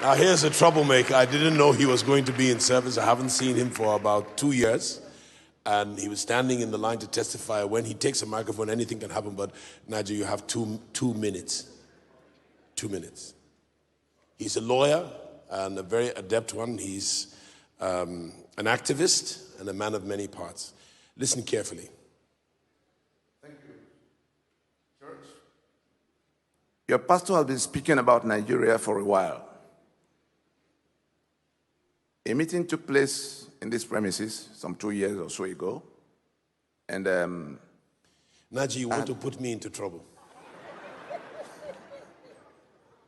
Now here's a troublemaker. I didn't know he was going to be in service. I haven't seen him for about 2 years. And he was standing in the line to testify. When he takes a microphone, anything can happen. But Naja, you have two minutes. 2 minutes. He's a lawyer and a very adept one. He's an activist and a man of many parts. Listen carefully. Thank you. Church, your pastor has been speaking about Nigeria for a while. A meeting took place in this premises some 2 years or so ago. And Naji, you want to put me into trouble?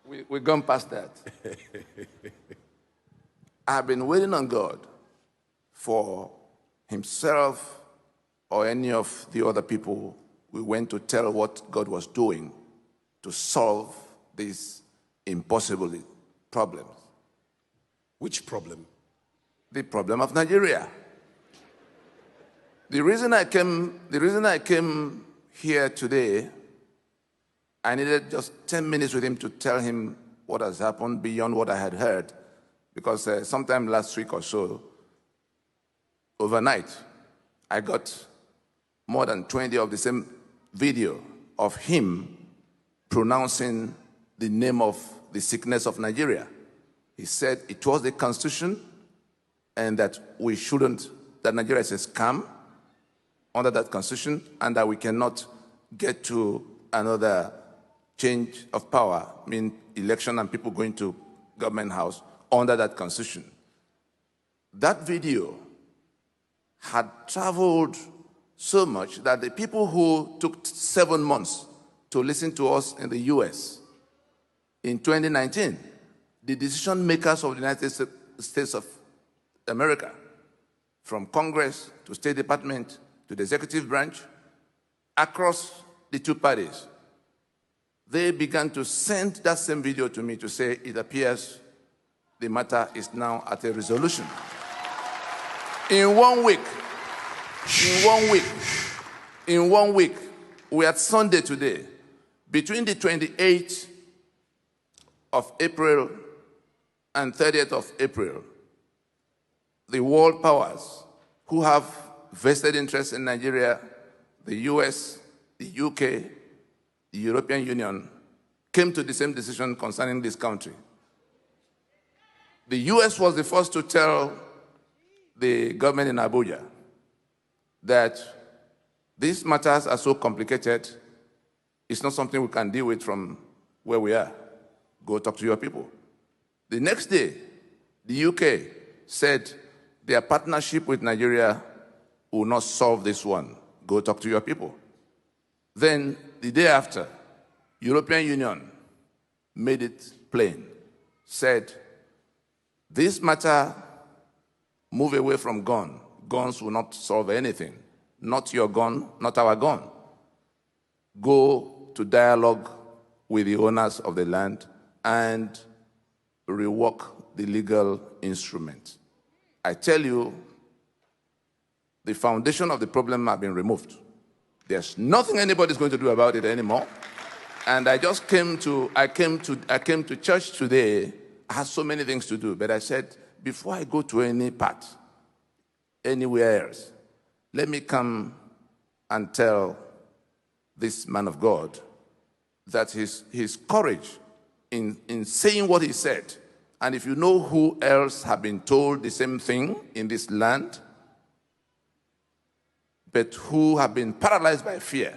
We've gone past that. I've been waiting on God for himself or any of the other people we went to tell what God was doing to solve these impossible problems. Which problem? The problem of Nigeria. The reason I came here today, I needed just 10 minutes with him to tell him what has happened beyond what I had heard, because sometime last week or so, overnight, I got more than 20 of the same video of him pronouncing the name of the sickness of Nigeria. He said it was the constitution and that we shouldn't, that Nigeria is a scam under that constitution and that we cannot get to another change of power, I mean election and people going to government house under that constitution. That video had traveled so much that the people who took 7 months to listen to us in the US in 2019, the decision makers of the United States of America, from Congress to State Department to the executive branch, across the two parties, they began to send that same video to me to say it appears the matter is now at a resolution. In 1 week, we are at Sunday today, between the 28th of April and 30th of April, the world powers who have vested interests in Nigeria, the US, the UK, the European Union, came to the same decision concerning this country. The US was the first to tell the government in Abuja that these matters are so complicated, it's not something we can deal with from where we are. Go talk to your people. The next day, the UK said their partnership with Nigeria will not solve this one. Go talk to your people. Then, the day after, European Union made it plain, said, this matter, move away from gun. Guns will not solve anything. Not your gun, not our gun. Go to dialogue with the owners of the land and rework the legal instrument. I tell you, the foundation of the problem has been removed. There's nothing anybody's going to do about it anymore. And I just came to church today. I had so many things to do, but I said, before I go to any part, anywhere else, let me come and tell this man of God that his courage in saying what he said, and if you know who else have been told the same thing in this land, but who have been paralyzed by fear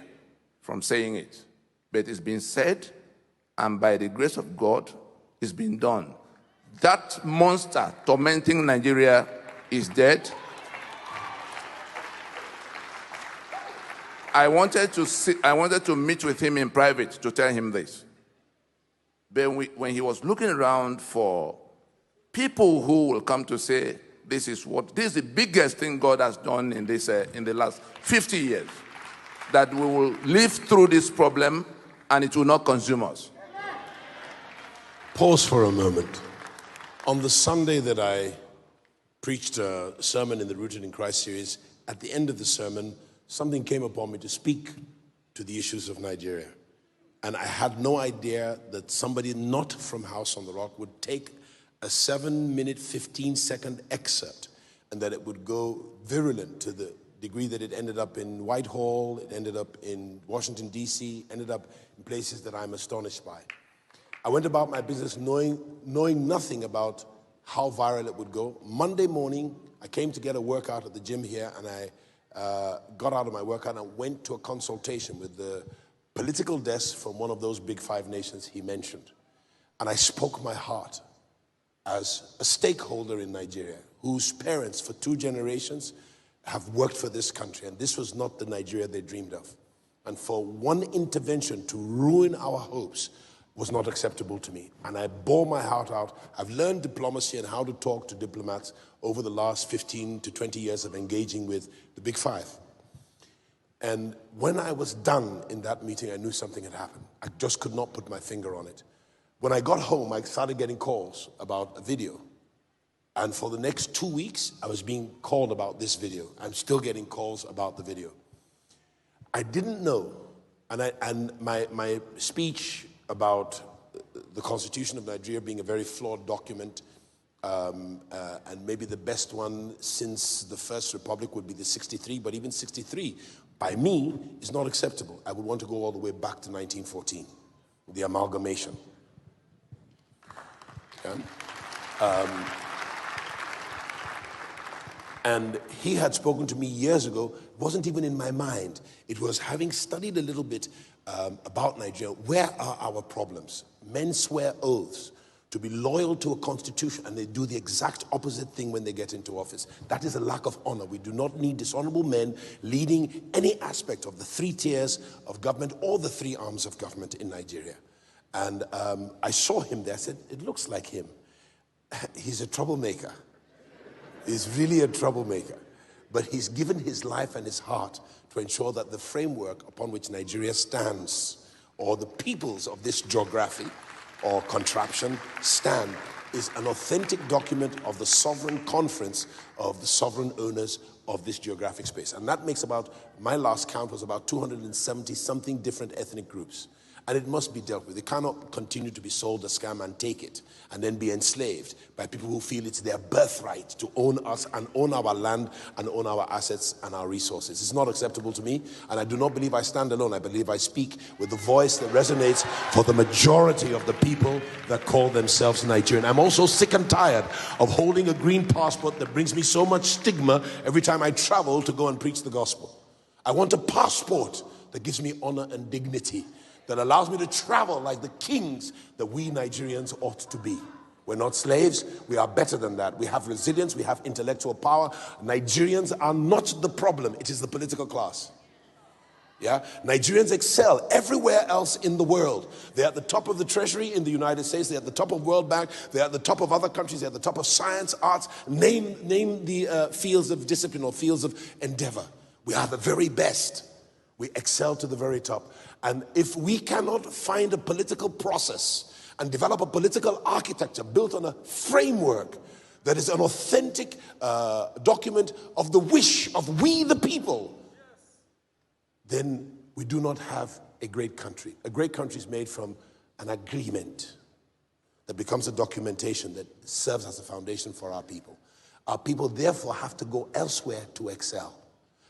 from saying it, but it's been said, and by the grace of God, it's been done. That monster tormenting Nigeria is dead. I wanted to meet with him in private to tell him this. But when he was looking around for people who will come to say, this is the biggest thing God has done in the last 50 years, that we will live through this problem and it will not consume us. Pause for a moment. On the Sunday that I preached a sermon in the Rooted in Christ series, at the end of the sermon, something came upon me to speak to the issues of Nigeria. And I had no idea that somebody not from House on the Rock would take a 7-minute, 15-second excerpt, and that it would go virulent to the degree that it ended up in Whitehall, it ended up in Washington, D.C., ended up in places that I'm astonished by. I went about my business knowing nothing about how viral it would go. Monday morning, I came to get a workout at the gym here, and I got out of my workout and went to a consultation with the political desk from one of those big 5 nations he mentioned. And I spoke my heart as a stakeholder in Nigeria, whose parents for 2 generations have worked for this country, and this was not the Nigeria they dreamed of. And for one intervention to ruin our hopes was not acceptable to me. And I bore my heart out. I've learned diplomacy and how to talk to diplomats over the last 15 to 20 years of engaging with the Big 5. And when I was done in that meeting, I knew something had happened. I just could not put my finger on it. When I got home, I started getting calls about a video. And for the next 2 weeks, I was being called about this video. I'm still getting calls about the video. I didn't know, and my speech about the Constitution of Nigeria being a very flawed document, and maybe the best one since the First Republic would be the 63, but even 63, by me, is not acceptable. I would want to go all the way back to 1914, the amalgamation. Okay? And he had spoken to me years ago. It wasn't even in my mind. It was having studied a little bit about Nigeria. Where are our problems? Men swear oaths to be loyal to a constitution, and they do the exact opposite thing when they get into office. That is a lack of honor. We do not need dishonorable men leading any aspect of the 3 tiers of government or the 3 arms of government in Nigeria. And I saw him there. I said, it looks like him. He's a troublemaker. He's really a troublemaker. But he's given his life and his heart to ensure that the framework upon which Nigeria stands, or the peoples of this geography or contraption stand, is an authentic document of the sovereign conference of the sovereign owners of this geographic space. And that makes about, my last count was about 270 something different ethnic groups. And it must be dealt with. It cannot continue to be sold a scam and take it and then be enslaved by people who feel it's their birthright to own us and own our land and own our assets and our resources. It's not acceptable to me, and I do not believe I stand alone. I believe I speak with the voice that resonates for the majority of the people that call themselves Nigerian. I'm also sick and tired of holding a green passport that brings me so much stigma every time I travel to go and preach the gospel. I want a passport that gives me honor and dignity, that allows me to travel like the kings that we Nigerians ought to be. We're not slaves. We are better than that. We have resilience. We have intellectual power. Nigerians are not the problem. It is the political class. Yeah? Nigerians excel everywhere else in the world. They're at the top of the treasury in the United States. They're at the top of World Bank. They're at the top of other countries. They're at the top of science, arts. Name the fields of discipline or fields of endeavor. We are the very best. We excel to the very top. And if we cannot find a political process and develop a political architecture built on a framework that is an authentic document of the wish of we the people, then we do not have a great country. A great country is made from an agreement that becomes a documentation that serves as a foundation for our people. Our people therefore have to go elsewhere to excel,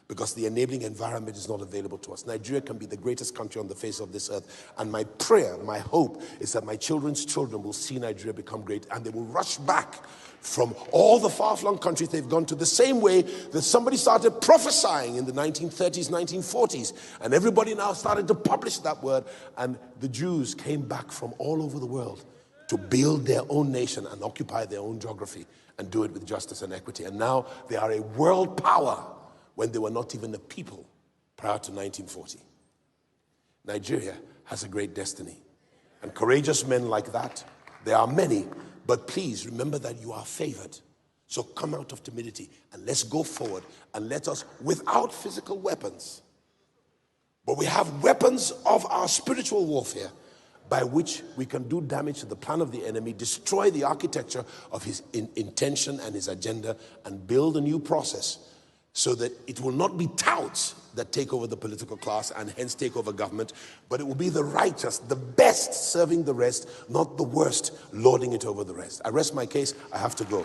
because the enabling environment is not available to us. Nigeria can be the greatest country on the face of this earth. And my prayer, my hope, is that my children's children will see Nigeria become great, and they will rush back from all the far-flung countries they've gone to, the same way that somebody started prophesying in the 1930s, 1940s. And everybody now started to publish that word. And the Jews came back from all over the world to build their own nation and occupy their own geography and do it with justice and equity. And now they are a world power, when they were not even a people prior to 1940. Nigeria has a great destiny. And courageous men like that, there are many, but please remember that you are favored. So come out of timidity and let's go forward, and let us, without physical weapons, but we have weapons of our spiritual warfare by which we can do damage to the plan of the enemy, destroy the architecture of his intention and his agenda, and build a new process, so that it will not be touts that take over the political class and hence take over government, but it will be the righteous, the best serving the rest, not the worst lording it over the rest. I rest my case. I have to go.